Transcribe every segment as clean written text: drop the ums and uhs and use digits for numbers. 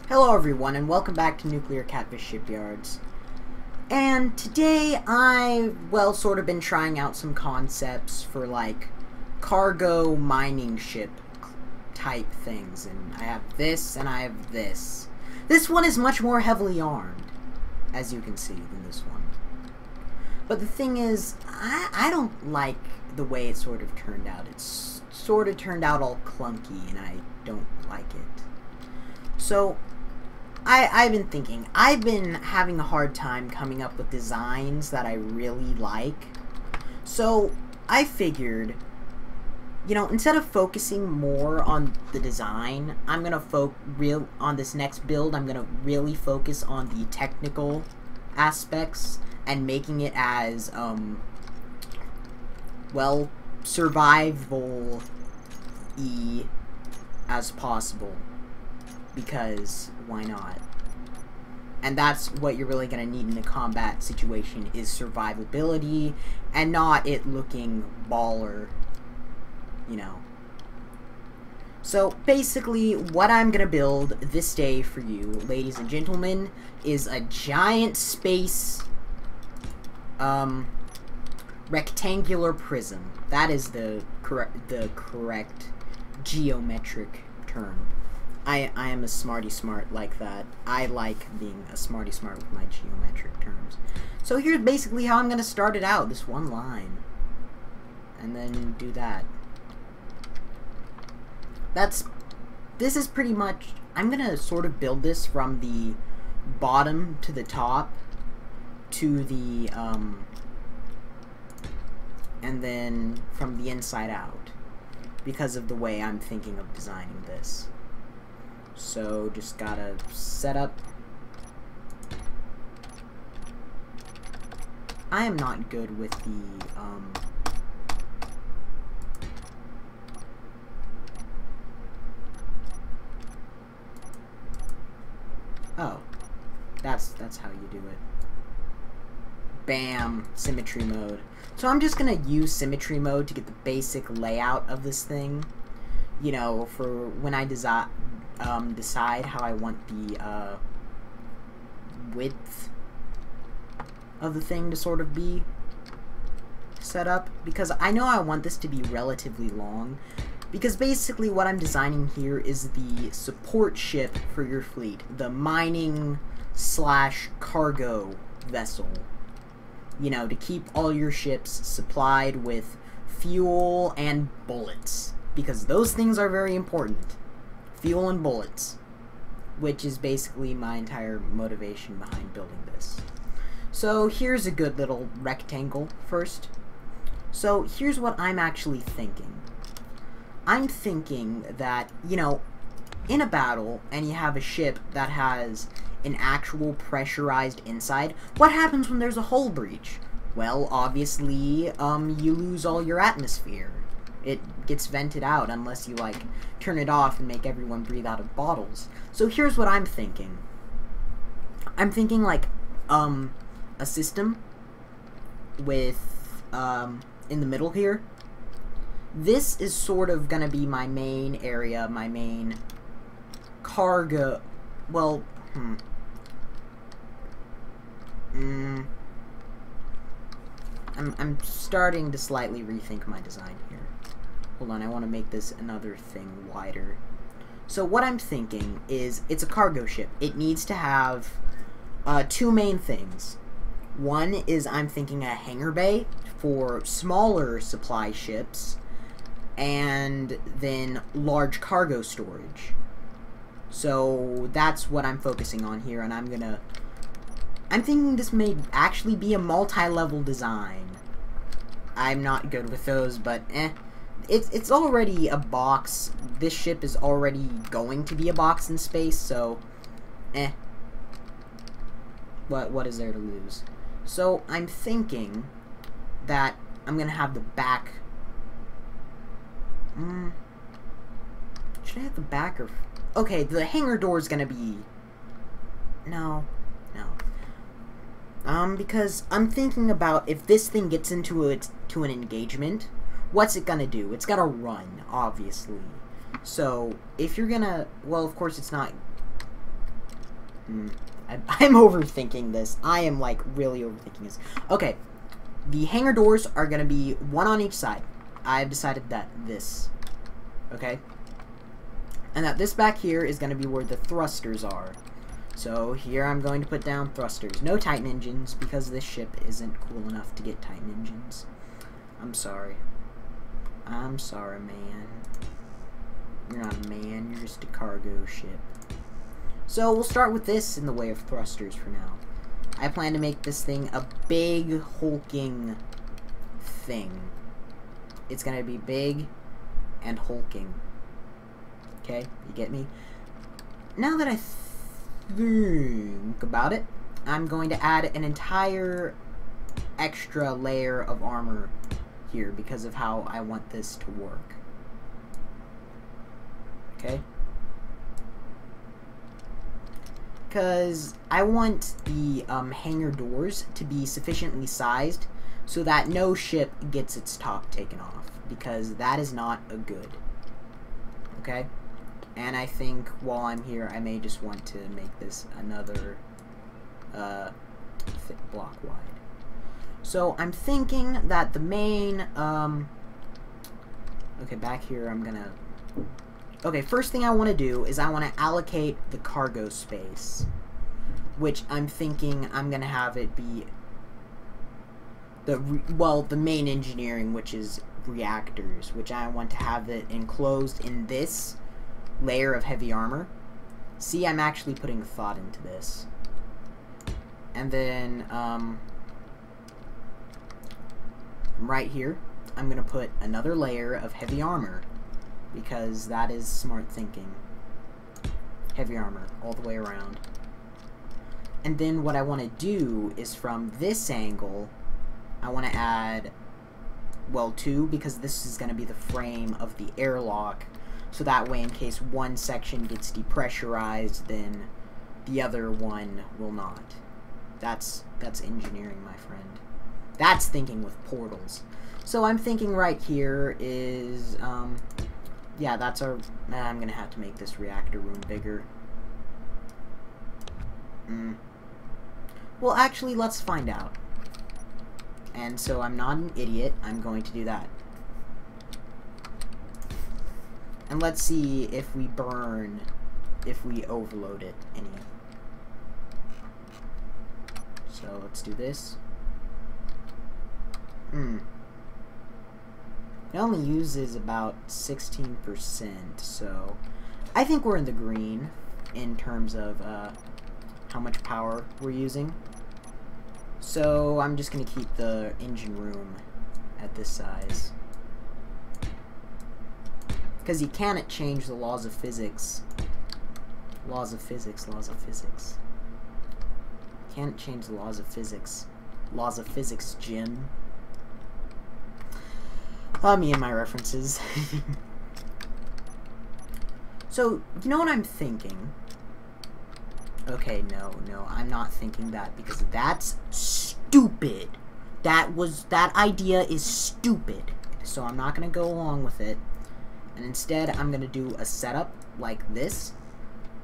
Hello everyone, and welcome back to Nuclear Catfish Shipyards. And today sort of been trying out some concepts for like cargo mining ship type things. And I have this and I have this. This one is much more heavily armed, as you can see, than this one. But the thing is, I don't like the way it sort of turned out. It's sort of turned out all clunky and I don't like it. So I've been thinking, I've been having a hard time coming up with designs that I really like. So I figured, you know, instead of focusing more on the design, I'm gonna on this next build, I'm gonna really focus on the technical aspects and making it as survival-y as possible. Because why not? And that's what you're really going to need in a combat situation is survivability and not it looking baller, you know. So basically what I'm going to build this day for you, ladies and gentlemen, is a giant space rectangular prism. That is the correct geometric term. I am a smarty smart like that. I like being a smarty smart with my geometric terms. So here's basically how I'm going to start it out. This one line. And then do that. This is pretty much, I'm going to sort of build this from the bottom to the top to the, and then from the inside out. Because of the way I'm thinking of designing this. So, just gotta set up. I am not good with the, oh. That's how you do it. Bam! Symmetry mode. So I'm just gonna use symmetry mode to get the basic layout of this thing. You know, for when I decide how I want the width of the thing to sort of be set up, because I know I want this to be relatively long, because basically what I'm designing here is the support ship for your fleet, the mining / cargo vessel, you know, to keep all your ships supplied with fuel and bullets, because those things are very important. Fuel and bullets, which is basically my entire motivation behind building this. So here's a good little rectangle first. So here's what I'm actually thinking. I'm thinking that, you know, in a battle and you have a ship that has an actual pressurized inside, what happens when there's a hull breach? Well, obviously, you lose all your atmosphere. It gets vented out unless you, like, turn it off and make everyone breathe out of bottles. So here's what I'm thinking. I'm thinking, like, a system with, in the middle here. This is sort of gonna be my main area, my main cargo, well, I'm starting to slightly rethink my design here. Hold on, I want to make this another thing wider. So what I'm thinking is, it's a cargo ship. It needs to have two main things. One is I'm thinking a hangar bay for smaller supply ships, and then large cargo storage. So that's what I'm focusing on here, and I'm thinking this may actually be a multi-level design. I'm not good with those, but It's already a box. This ship is already going to be a box in space, so what is there to lose? So I'm thinking that I'm gonna have the back. Should I have the back or? Okay, the hangar door is gonna be. No. Because I'm thinking about if this thing gets into an engagement. What's it gonna do? It's gonna run, obviously. So, if you're gonna... Well, of course it's not I'm overthinking this. I am, like, really overthinking this. Okay. The hangar doors are going to be one on each side. I've decided that this. Okay? And that this back here is going to be where the thrusters are. So here I'm going to put down thrusters. No Titan engines, because this ship isn't cool enough to get Titan engines. I'm sorry. I'm sorry, man. You're not a man, you're just a cargo ship. So we'll start with this in the way of thrusters for now. I plan to make this thing a big, hulking thing. It's gonna be big and hulking. Okay, you get me? Now that I think about it, I'm going to add an entire extra layer of armor here because of how I want this to work. Okay? Because I want the hangar doors to be sufficiently sized so that no ship gets its top taken off, because that is not a good. Okay? And I think while I'm here, I may just want to make this another thick block wide. So I'm thinking that the main, okay, back here I'm gonna, okay, first thing I want to do is I want to allocate the cargo space, which I'm thinking I'm gonna have it be the main engineering, which is reactors, which I want to have it enclosed in this layer of heavy armor. See, I'm actually putting thought into this. And then, right here, I'm going to put another layer of heavy armor, because that is smart thinking. Heavy armor, all the way around. And then what I want to do is from this angle, I want to add, well, two, because this is going to be the frame of the airlock. So that way, in case one section gets depressurized, then the other one will not. That's engineering, my friend. That's thinking with portals. So I'm thinking right here is, yeah, that's our, I'm going to have to make this reactor room bigger. Well, actually, let's find out. And so I'm not an idiot. I'm going to do that. And let's see if we burn, if we overload it any. So let's do this. It only uses about 16%, so I think we're in the green in terms of how much power we're using. So I'm just going to keep the engine room at this size. Because you cannot change the laws of physics. Laws of physics, laws of physics. Can't change the laws of physics. Laws of physics, Jim. Me and my references. So, you know what I'm thinking? Okay, no, I'm not thinking that, because that's stupid. That idea is stupid. So I'm not gonna go along with it. And instead, I'm going to do a setup like this,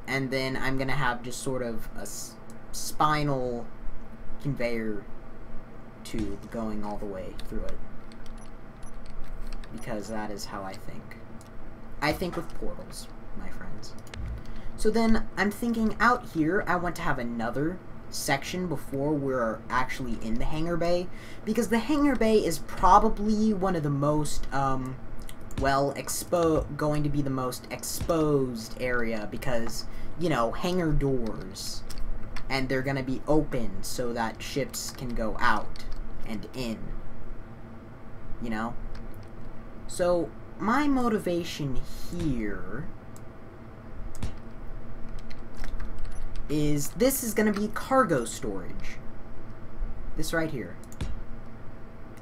and then I'm going to have just sort of a spinal conveyor tube going all the way through it. Because that is how I think. I think with portals, my friends. So then, I'm thinking out here, I want to have another section before we're actually in the hangar bay, because the hangar bay is probably one of the most, well, going to be the most exposed area, because, you know, hangar doors, and they're going to be open so that ships can go out and in, you know? So, my motivation here is this is going to be cargo storage. This right here.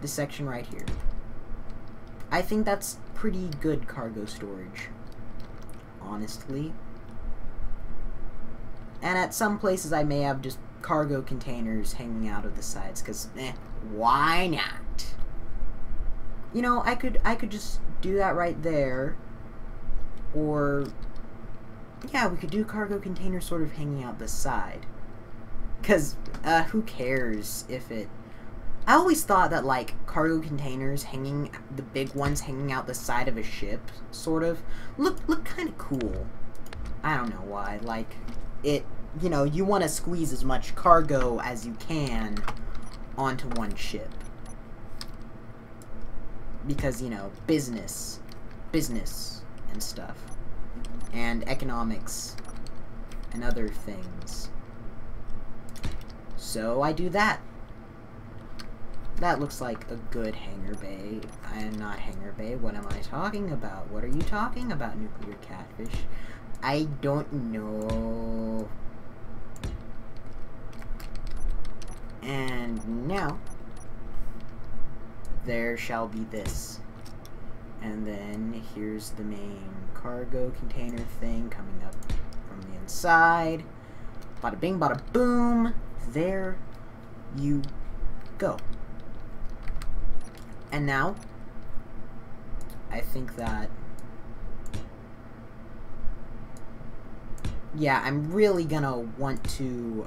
This section right here. I think that's pretty good cargo storage, honestly. And at some places I may have just cargo containers hanging out of the sides, because, why not? You know, I could just do that right there, or Yeah, we could do cargo containers sort of hanging out the side. Because, who cares if it... I always thought that, like, cargo containers hanging... The big ones hanging out the side of a ship, sort of, look kind of cool. I don't know why. Like, it... You know, you want to squeeze as much cargo as you can onto one ship. Because, you know, business and stuff. And economics and other things. So I do that. That looks like a good hangar bay. I am not hangar bay. What am I talking about? What are you talking about, nuclear catfish? I don't know. And now, there shall be this. And then here's the main cargo container thing coming up from the inside. Bada bing, bada boom. There you go. And now, I think that, yeah, I'm really gonna want to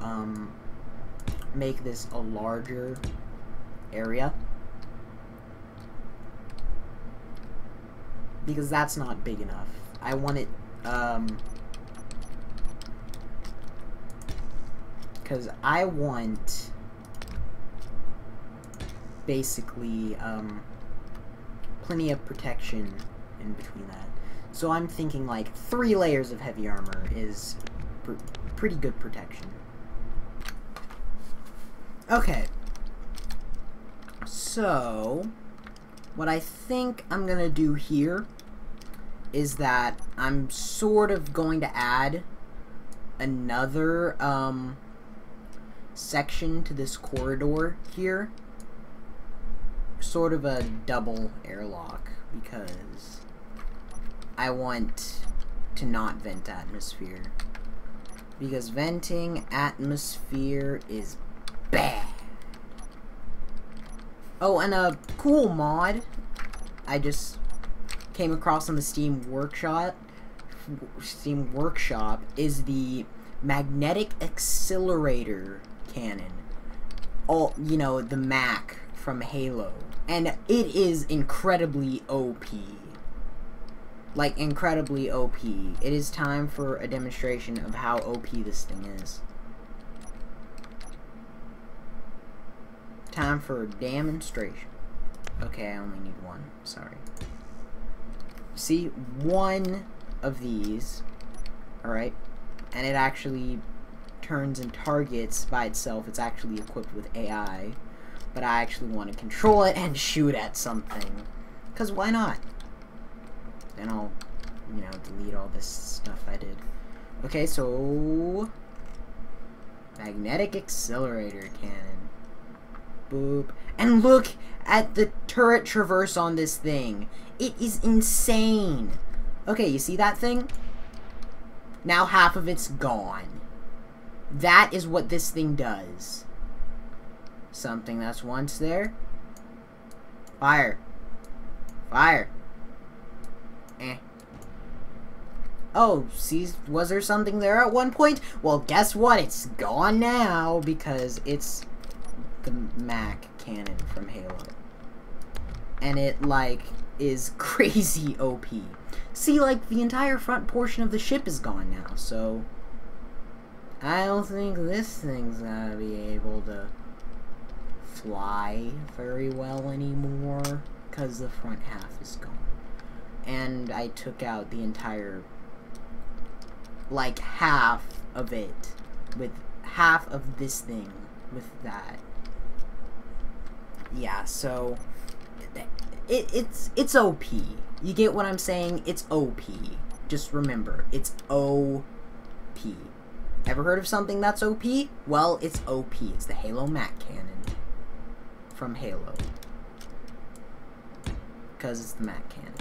make this a larger area. Because that's not big enough. I want it, because I want, basically, plenty of protection in between that. So I'm thinking, like, 3 layers of heavy armor is pretty good protection. Okay. So, what I think I'm gonna do here is that I'm sort of going to add another section to this corridor here, sort of a double airlock, because I want to not vent atmosphere, because venting atmosphere is bad. Oh, and a cool mod I just came across on the Steam Workshop is the magnetic accelerator cannon. Oh, you know, the Mac from Halo. And it is incredibly OP. Like, incredibly OP. It is time for a demonstration of how OP this thing is. Time for a demonstration. Okay, I only need one. Sorry. See, one of these, alright, and it actually turns and targets by itself. It's actually equipped with AI, but I actually want to control it and shoot at something, because why not? Then I'll, you know, delete all this stuff I did. Okay, so, magnetic accelerator cannon. Boop. And look at the turret traverse on this thing. It is insane. Okay, you see that thing? Now half of it's gone. That is what this thing does. Something that's once there. Fire. Fire. Eh. Oh, see, was there something there at one point? Well, guess what? It's gone now, because it's the Mac cannon from Halo. And it, like, is crazy OP. See, like, the entire front portion of the ship is gone now, so I don't think this thing's gonna be able to fly very well anymore, because the front half is gone. And I took out the entire, like, half of it, with half of this thing, with that. Yeah, so it's OP. You get what I'm saying? It's OP. Just remember, it's OP. Ever heard of something that's OP? Well, it's OP. It's the Halo Mac cannon from Halo. Because it's the Mac cannon.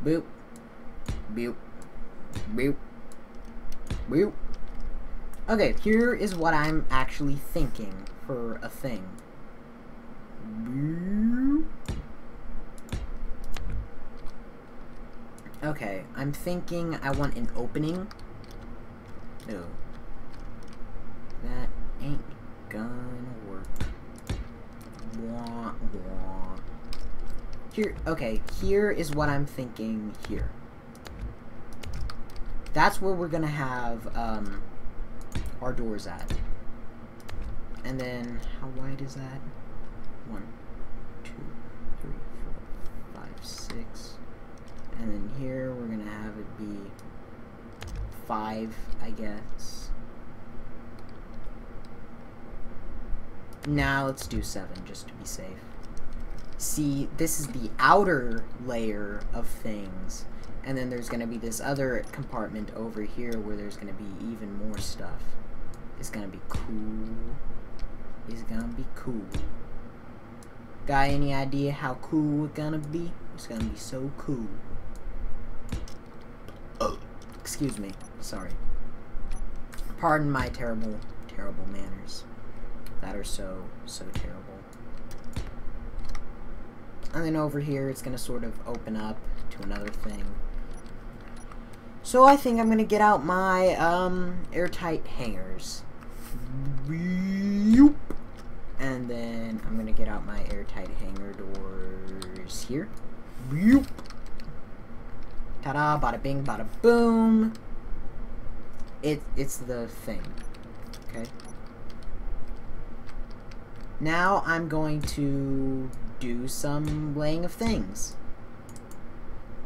Boop. Boop. Boop. Boop. Okay, here is what I'm actually thinking for a thing. Okay, I'm thinking I want an opening. No. That ain't gonna work. Wah, wah. Here, okay, here is what I'm thinking here. That's where we're gonna have, our doors at. And then, how wide is that? 1, 2, 3, 4, 5, 6. And then here, we're gonna have it be 5, I guess. Now let's do 7, just to be safe. See, this is the outer layer of things. And then there's gonna be this other compartment over here where there's gonna be even more stuff. It's gonna be cool. It's gonna be cool. Got any idea how cool it's gonna be? It's gonna be so cool. Oh, excuse me. Sorry. Pardon my terrible, terrible manners. That are so, so terrible. And then over here, it's gonna sort of open up to another thing. So I think I'm gonna get out my, airtight hangers. And then I'm gonna get out my airtight hanger doors here. Ta-da, bada bing, bada boom. It's the thing. Okay. Now I'm going to do some laying of things.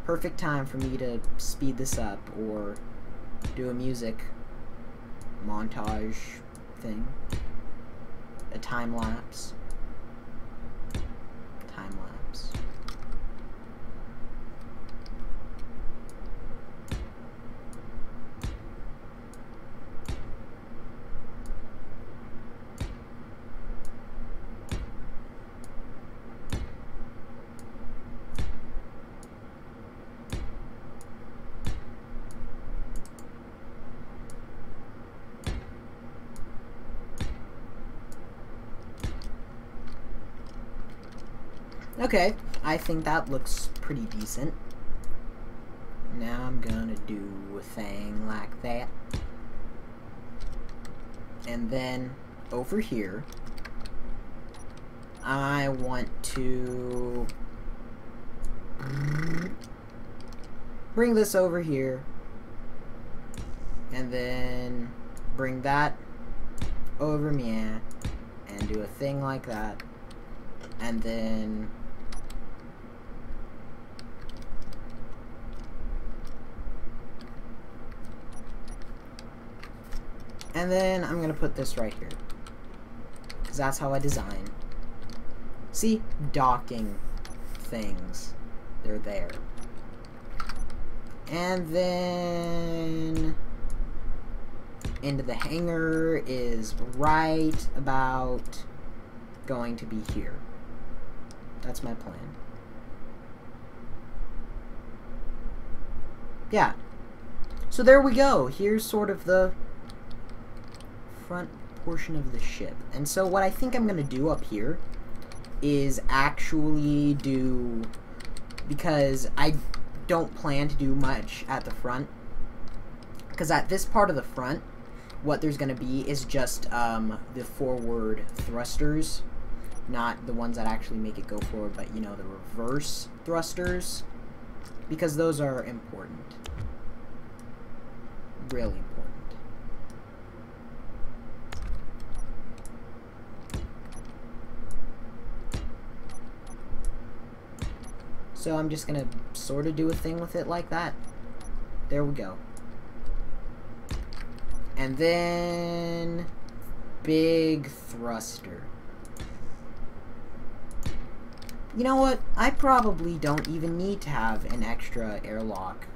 Perfect time for me to speed this up or do a music montage thing. A time lapse. Time lapse. Okay, I think that looks pretty decent. Now I'm gonna do a thing like that. And then over here, I want to bring this over here. And then bring that over me and do a thing like that. And then I'm gonna put this right here, because that's how I design. See? Docking things. They're there. And then into the hanger is right about going to be here. That's my plan. Yeah. So there we go. Here's sort of the front portion of the ship. And so what I think I'm going to do up here is actually do, because I don't plan to do much at the front, because at this part of the front, what there's going to be is just the forward thrusters, not the ones that actually make it go forward, but you know, the reverse thrusters, because those are important. Really important. So I'm just gonna sort of do a thing with it like that. There we go. And then big thruster. You know what? I probably don't even need to have an extra airlock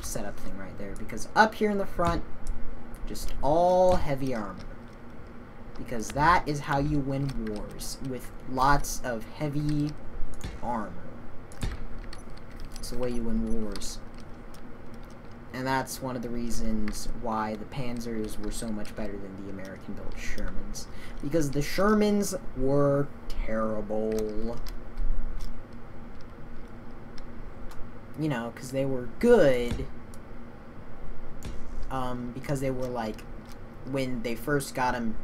setup thing right there, because up here in the front, just all heavy armor. Because that is how you win wars, with lots of heavy armor. It's the way you win wars. And that's one of the reasons why the Panzers were so much better than the American-built Shermans. Because the Shermans were terrible. you know, because they were good, because they were, like, when they first got them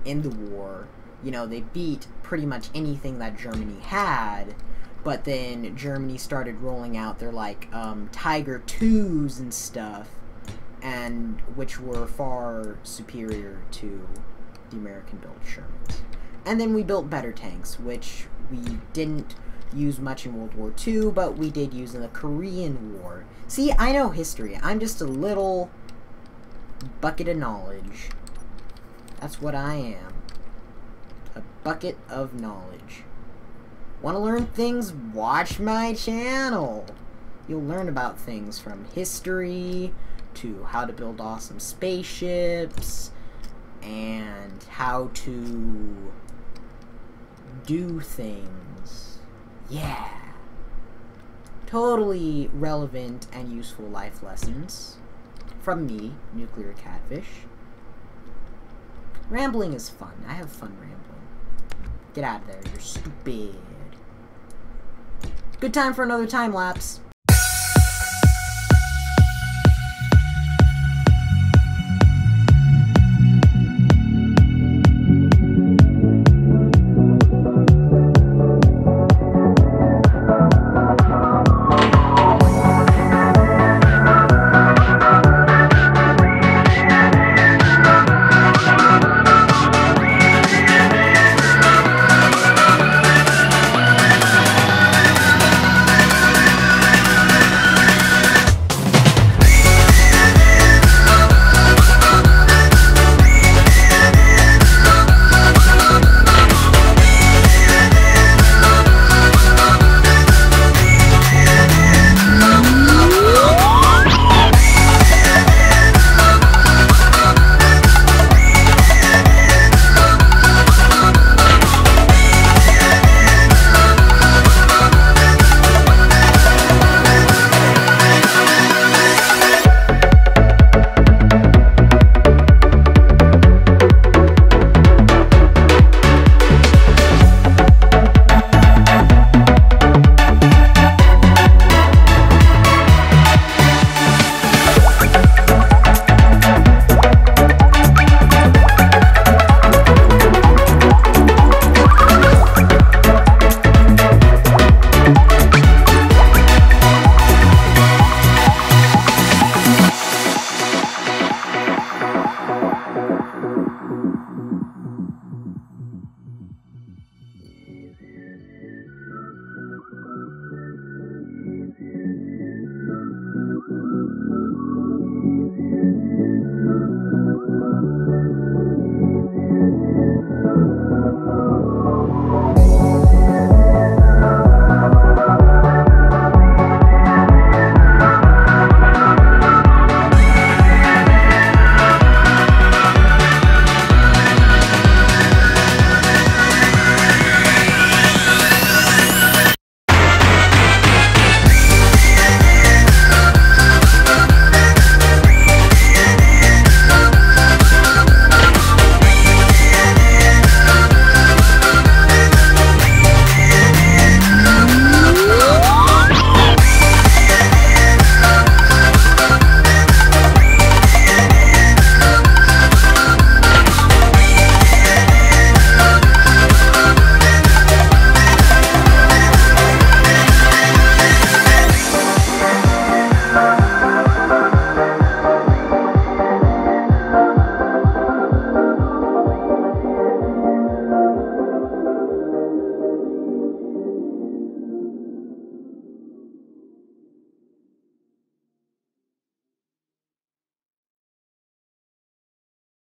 in the war, you know, they beat pretty much anything that Germany had, but then Germany started rolling out their, like, Tiger 2s and stuff, and which were far superior to the American-built Shermans. And then we built better tanks, which we didn't use much in World War II, but we did use in the Korean War. See, I know history. I'm just a little bucket of knowledge. That's what I am. A bucket of knowledge. Want to learn things? Watch my channel! You'll learn about things from history, to how to build awesome spaceships, and how to do things. Yeah. Totally relevant and useful life lessons from me, Nuclear Catfish. Rambling is fun. I have fun rambling. Get out of there, you're stupid. Good time for another time lapse.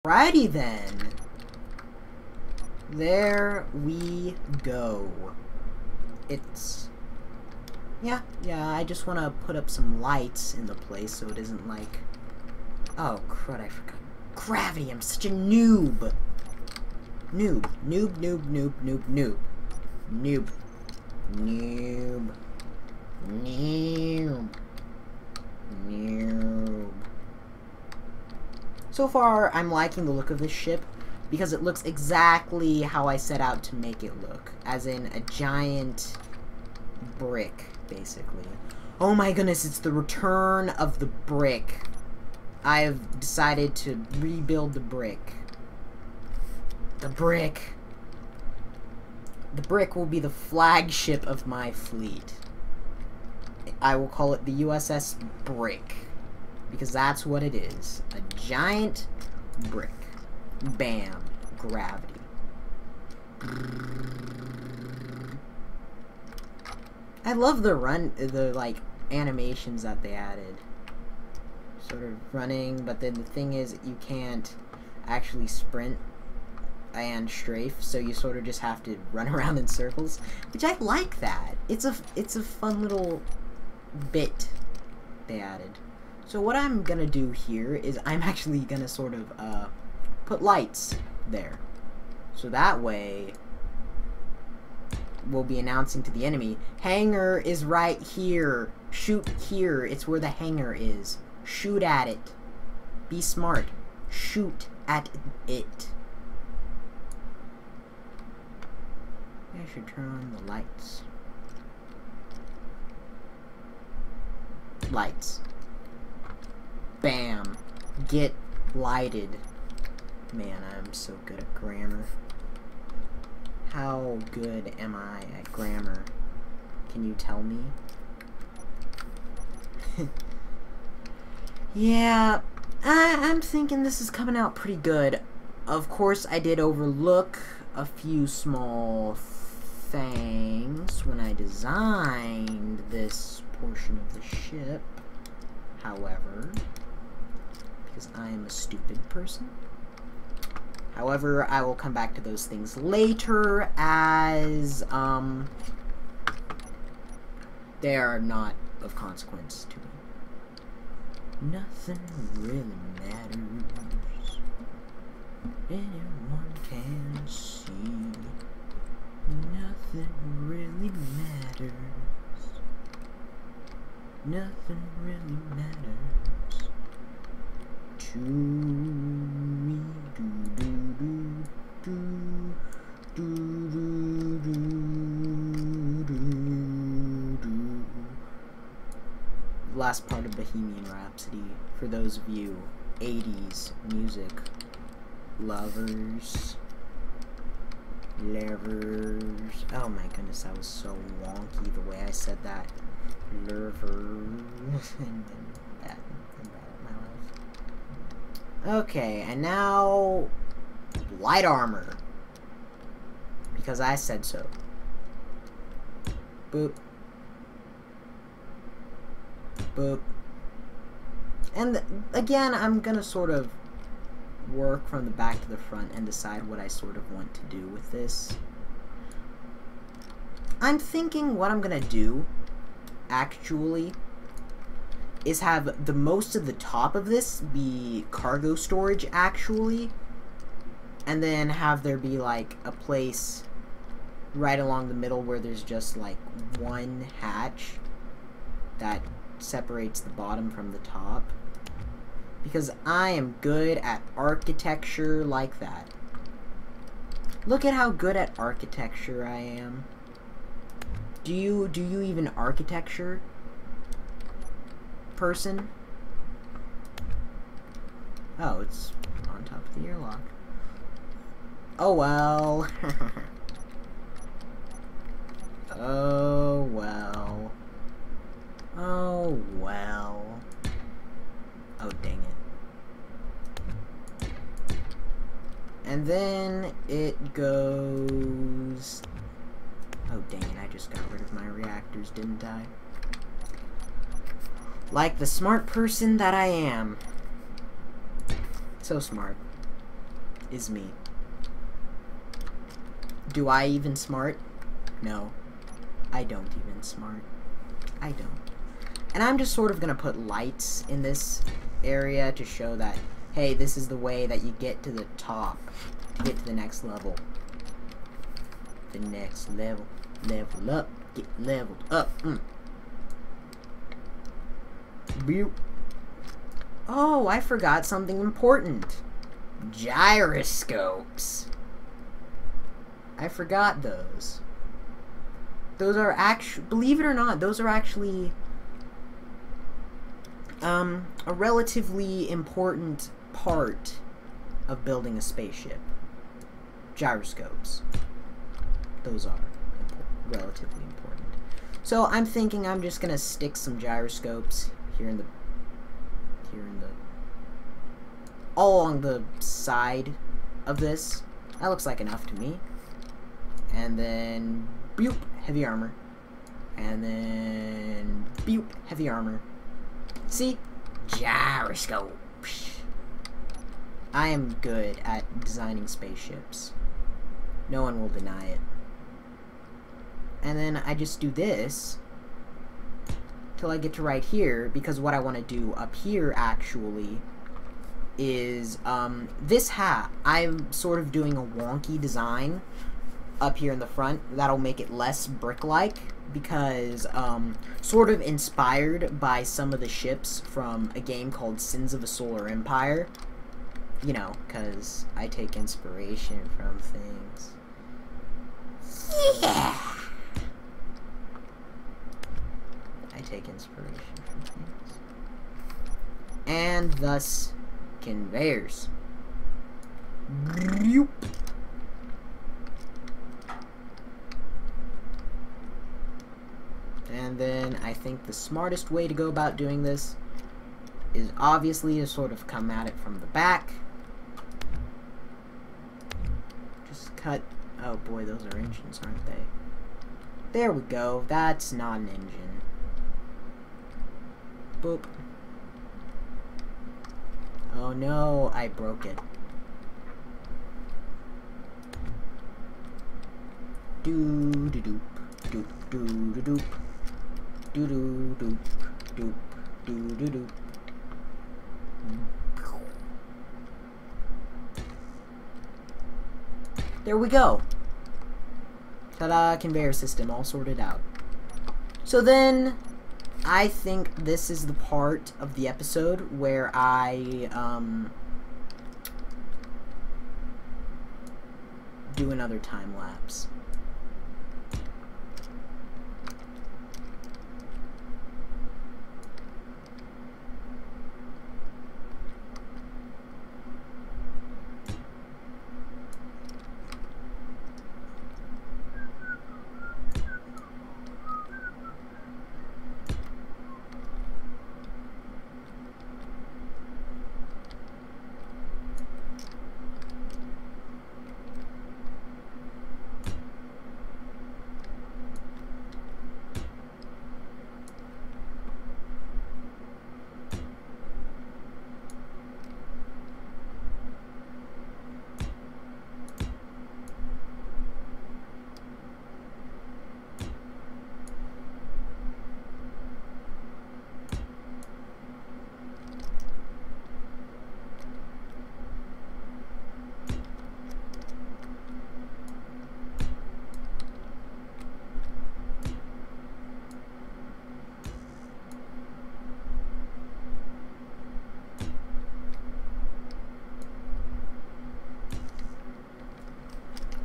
Alrighty then. There we go. It's... Yeah, I just want to put up some lights in the place so it isn't like... Oh, crud, I forgot. Gravity, I'm such a noob! Noob. So far, I'm liking the look of this ship, because it looks exactly how I set out to make it look. As in, a giant brick, basically. Oh my goodness, it's the return of the brick. I have decided to rebuild the brick. The brick. The brick will be the flagship of my fleet. I will call it the USS Brick. Because that's what it is. A giant brick. Bam. Gravity. I love the like, animations that they added. Sort of running, but then the thing is, you can't actually sprint and strafe, so you sort of just have to run around in circles, which I like that. It's a fun little bit they added. So what I'm gonna do here is I'm actually gonna sort of put lights there, so that way we'll be announcing to the enemy, hangar is right here, shoot here, it's where the hangar is, shoot at it, be smart, shoot at it. I should turn on the lights. Lights. Bam. Get lighted. Man, I'm so good at grammar. How good am I at grammar? Can you tell me? Yeah, I'm thinking this is coming out pretty good. Of course, I did overlook a few small things when I designed this portion of the ship. However, because I am a stupid person. However, I will come back to those things later, as they are not of consequence to me. Nothing really matters. Anyone can see. Nothing really matters. Nothing really matters to me. Last part of Bohemian Rhapsody, for those of you 80s music lovers. Oh my goodness, that was so wonky the way I said that. Okay, and now light armor, because I said so. Boop. Boop. And again, I'm gonna sort of work from the back to the front and decide what I sort of want to do with this. I'm thinking what I'm gonna do, actually, is have the most of the top of this be cargo storage, actually, and then have there be like a place right along the middle where there's just like one hatch that separates the bottom from the top, because I am good at architecture like that. Look at how good at architecture I am. Do you even architecture, person? Oh, it's on top of the airlock. Oh well. Oh well. Oh well. Oh dang it. And then it goes... Oh dang it, I just got rid of my reactors, didn't I? Like the smart person that I am. So smart. Is me. Do I even smart? No. I don't even smart. I don't. And I'm just sort of gonna put lights in this area to show that, hey, this is the way that you get to the top, to get to the next level. The next level. Level up. Get leveled up. Oh, I forgot something important. Gyroscopes. I forgot those. Those are actually, believe it or not, those are actually a relatively important part of building a spaceship. Gyroscopes. Those are relatively important. So I'm thinking I'm just gonna stick some gyroscopes all along the side of this. That looks like enough to me. And then boop, heavy armor. And then boop, heavy armor. See? Gyroscope. I am good at designing spaceships. No one will deny it. And then I just do this till I get to right here, because what I want to do up here actually is this hat. I'm sort of doing a wonky design up here in the front that'll make it less brick-like, because sort of inspired by some of the ships from a game called Sins of a Solar Empire. You know, because I take inspiration from things. Yeah! I take inspiration from things. And thus, conveyors. And then I think the smartest way to go about doing this is obviously to sort of come at it from the back. Just cut. Oh boy, those are engines, aren't they? There we go. That's not an engine. Boop. Oh no, I broke it. Doo doo doop doop doo doo doop doo doo doop doop doo doo doop. There we go. Ta-da, conveyor system all sorted out. So then, I think this is the part of the episode where I do another time lapse.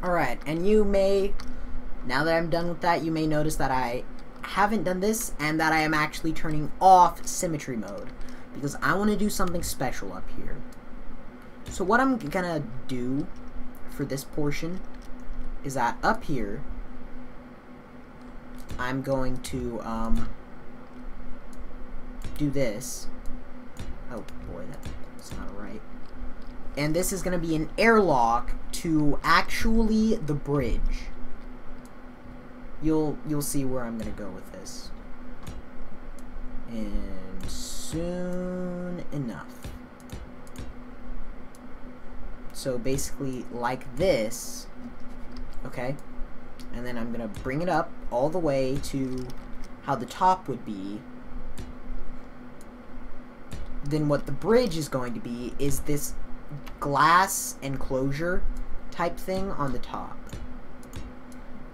Alright, and you may, now that I'm done with that, you may notice that I haven't done this, and that I am actually turning off symmetry mode, because I want to do something special up here. So what I'm gonna do for this portion is that up here, I'm going to do this. Oh boy, that's not right. And this is going to be an airlock to actually the bridge. You'll see where I'm going to go with this. And soon enough. So basically like this, okay? And then I'm going to bring it up all the way to how the top would be. Then what the bridge is going to be is this glass enclosure type thing on the top.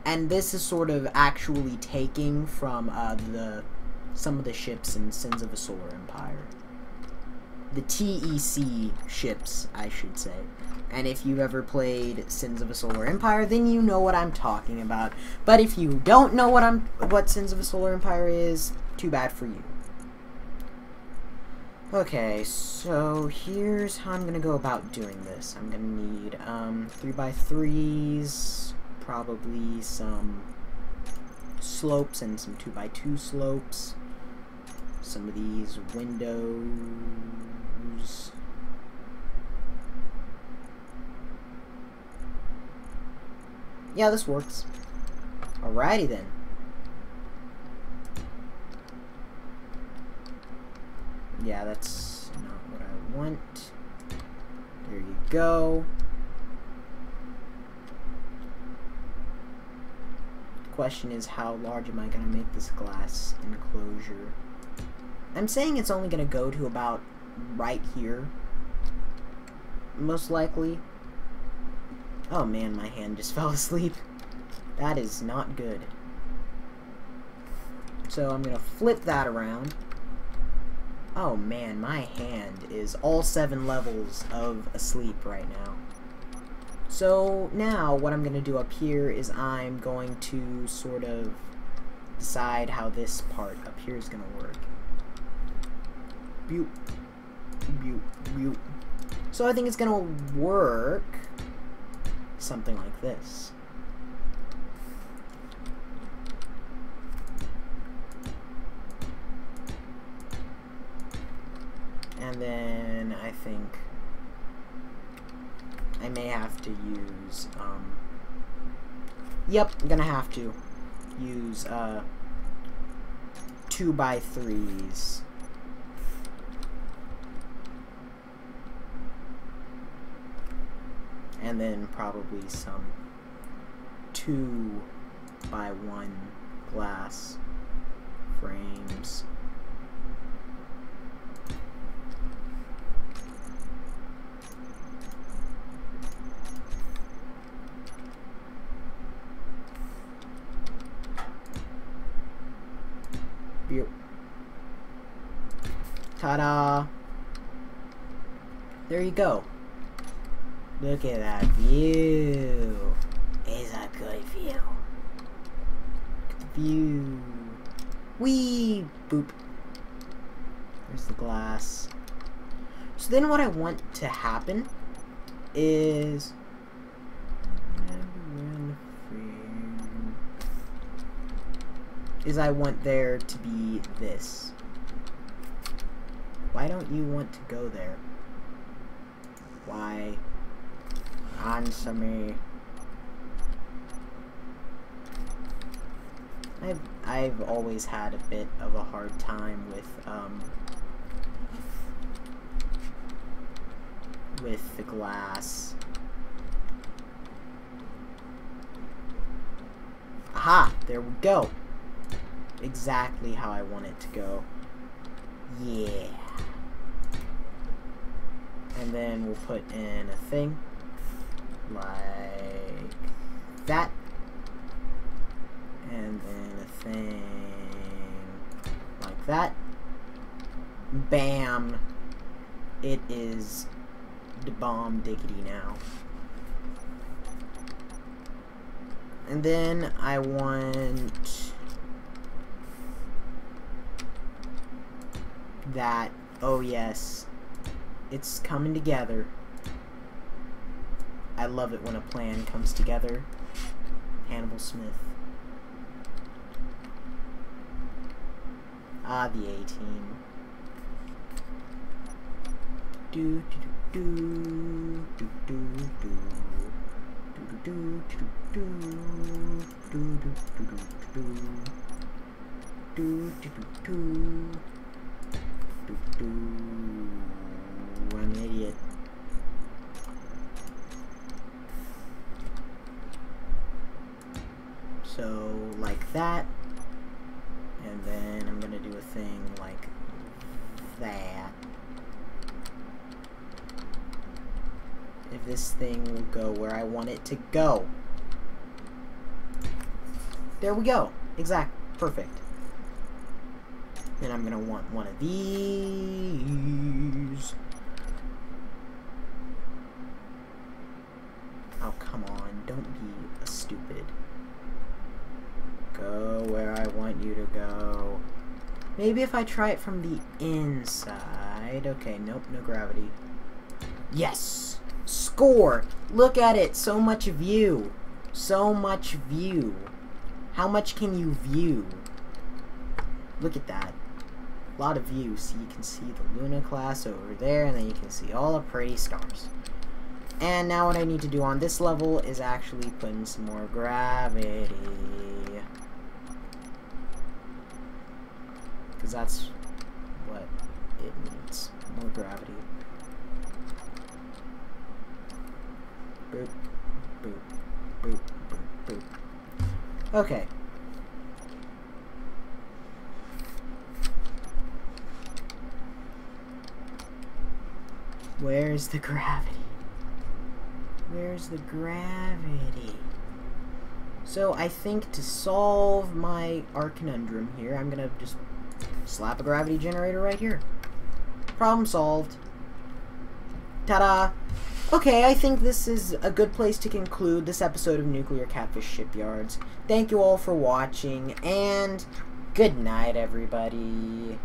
And this is sort of actually taking from some of the ships in Sins of a Solar Empire. The TEC ships, I should say. And if you've ever played Sins of a Solar Empire, then you know what I'm talking about. But if you don't know what Sins of a Solar Empire is, too bad for you. Okay, so here's how I'm gonna go about doing this. I'm gonna need 3x3s, probably some slopes and some 2x2 slopes. Some of these windows. Yeah, this works. Alrighty then. Yeah, that's not what I want. There you go. The question is, how large am I going to make this glass enclosure? I'm saying it's only going to go to about right here. Most likely. Oh man, my hand just fell asleep. That is not good. So I'm going to flip that around. Oh man, my hand is all 7 levels of asleep right now. So now what I'm going to do up here is I'm going to sort of decide how this part up here is going to work. Boop, boop, boop. So I think it's going to work something like this. And then I think I may have to use, yep, I'm gonna have to use, 2x3s. And then probably some 2x1 glass frames. Ta-da! There you go. Look at that view. It's a good view. Look at the view. Whee! Boop. There's the glass. So then what I want to happen is I want there to be this. Why don't you want to go there? Why? Answer me. I've always had a bit of a hard time with the glass. Aha! There we go. Exactly how I want it to go. Yeah. And then we'll put in a thing like that. And then a thing like that. Bam! It is the bomb diggity now. And then I want that. Oh yes, it's coming together. I love it when a plan comes together. Hannibal Smith. Ah, the A-Team. Do do do do do do do do do do do do. I'm an idiot. So, like that. And then I'm gonna do a thing like that. If this thing will go where I want it to go. There we go. Exact. Perfect. Then I'm gonna want one of these. Oh, come on. Don't be a stupid. Go where I want you to go. Maybe if I try it from the inside. right? Okay, nope, no gravity. Yes! Score! Look at it! So much view! So much view. How much can you view? Look at that. A lot of view. So you can see the Luna class over there, and then you can see all the pretty stars. And now what I need to do on this level is actually put in some more gravity. Because that's what it needs. More gravity. Boop, boop, boop, boop, boop. Okay. Where's the gravity? Where's the gravity? So I think to solve our conundrum here, I'm gonna just slap a gravity generator right here. Problem solved. Ta-da! Okay, I think this is a good place to conclude this episode of Nuclear Catfish Shipyards. Thank you all for watching, and good night, everybody.